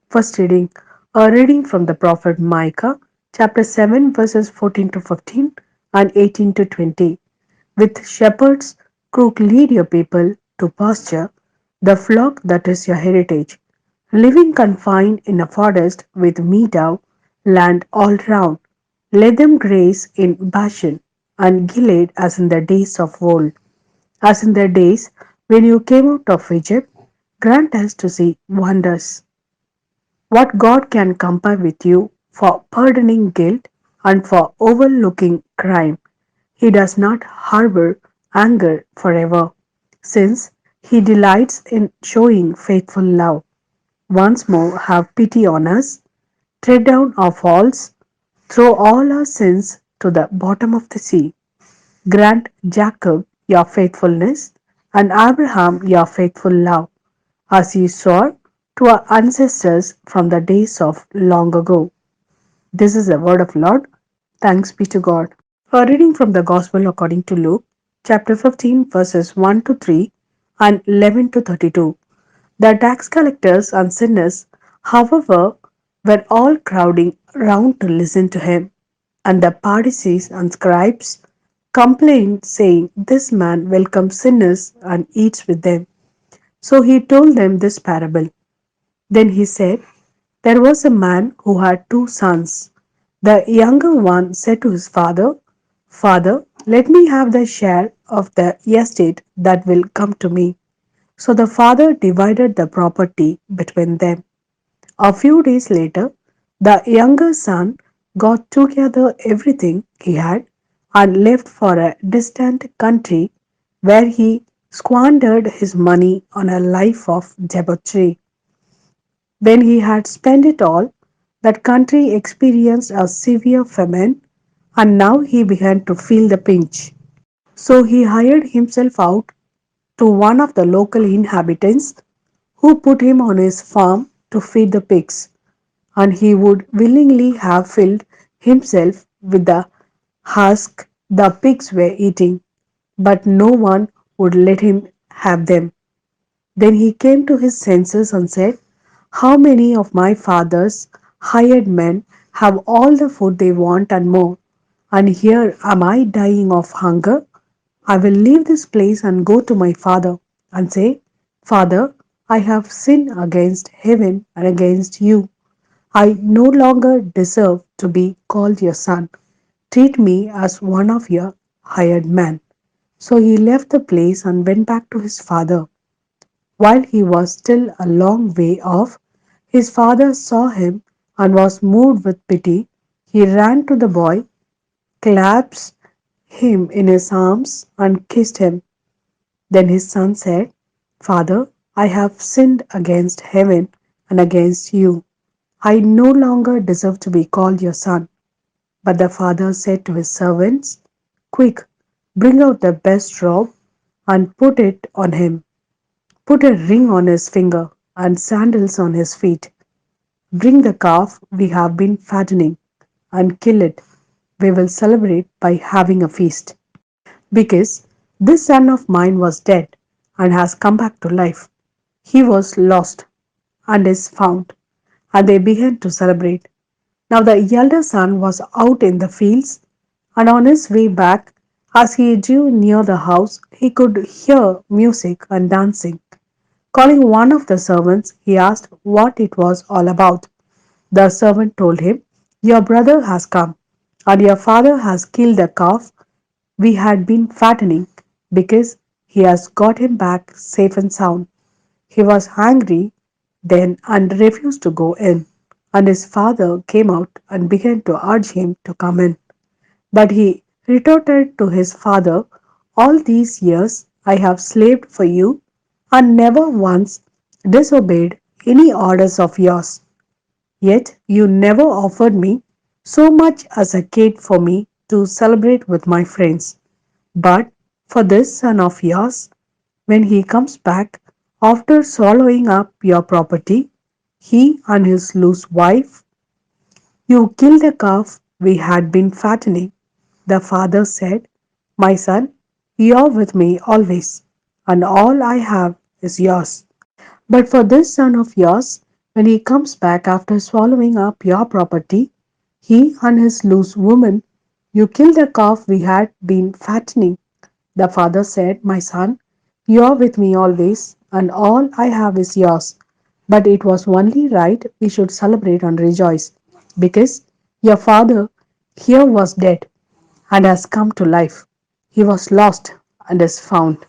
First reading, a reading from the prophet Micah, chapter 7, verses 14 to 15 and 18 to 20. With shepherds, crook lead your people to pasture, the flock that is your heritage. Living confined in a forest with meadow land all round, let them graze in Bashan and Gilead as in the days of old, as in the days when you came out of Egypt. Grant us to see wonders. What God can compare with you for pardoning guilt and for overlooking crime? He does not harbor anger forever, since he delights in showing faithful love. Once more, have pity on us, tread down our faults, throw all our sins to the bottom of the sea. Grant Jacob your faithfulness and Abraham your faithful love, as you swore to our ancestors from the days of long ago. This is the word of Lord. Thanks be to God. A reading from the Gospel according to Luke, chapter 15, verses 1 to 3 and 11 to 32. The tax collectors and sinners, however, were all crowding round to listen to him, and the Pharisees and scribes complained, saying, "This man welcomes sinners and eats with them." So he told them this parable. Then he said, there was a man who had two sons. The younger one said to his father, "Father, let me have the share of the estate that will come to me." So the father divided the property between them. A few days later, the younger son got together everything he had and left for a distant country where he squandered his money on a life of debauchery. When he had spent it all, that country experienced a severe famine, and now he began to feel the pinch. So he hired himself out to one of the local inhabitants, who put him on his farm to feed the pigs, and he would willingly have filled himself with the husk the pigs were eating, but no one would let him have them. Then he came to his senses and said, "How many of my father's hired men have all the food they want and more, and here am I dying of hunger? I will leave this place and go to my father and say, 'Father, I have sinned against heaven and against you. I no longer deserve to be called your son. Treat me as one of your hired men.'" So he left the place and went back to his father. While he was still a long way off, his father saw him and was moved with pity. He ran to the boy, clasped him in his arms, and kissed him. Then his son said, "Father, I have sinned against heaven and against you. I no longer deserve to be called your son." But the father said to his servants, "Quick, bring out the best robe and put it on him. Put a ring on his finger and sandals on his feet. Bring the calf we have been fattening and kill it. We will celebrate by having a feast. Because this son of mine was dead and has come back to life. He was lost and is found." And they began to celebrate. Now the elder son was out in the fields, and on his way back, as he drew near the house, he could hear music and dancing. Calling one of the servants, he asked what it was all about. The servant told him, "Your brother has come, and your father has killed the calf we had been fattening, because he has got him back safe and sound." He was angry then and refused to go in, and his father came out and began to urge him to come in. But he retorted to his father, "All these years I have slaved for you and never once disobeyed any orders of yours. Yet you never offered me so much as a cake for me to celebrate with my friends. But for this son of yours, when he comes back after swallowing up your property, he and his loose wife, you killed the calf we had been fattening." The father said, "My son, you are with me always, and all I have is yours. But for this son of yours, When he comes back after swallowing up your property, he and his loose woman, you killed the calf we had been fattening. The father said, my son, you are with me always, and all I have is yours. But it was only right we should celebrate and rejoice, because your father here was dead and has come to life. He was lost and is found.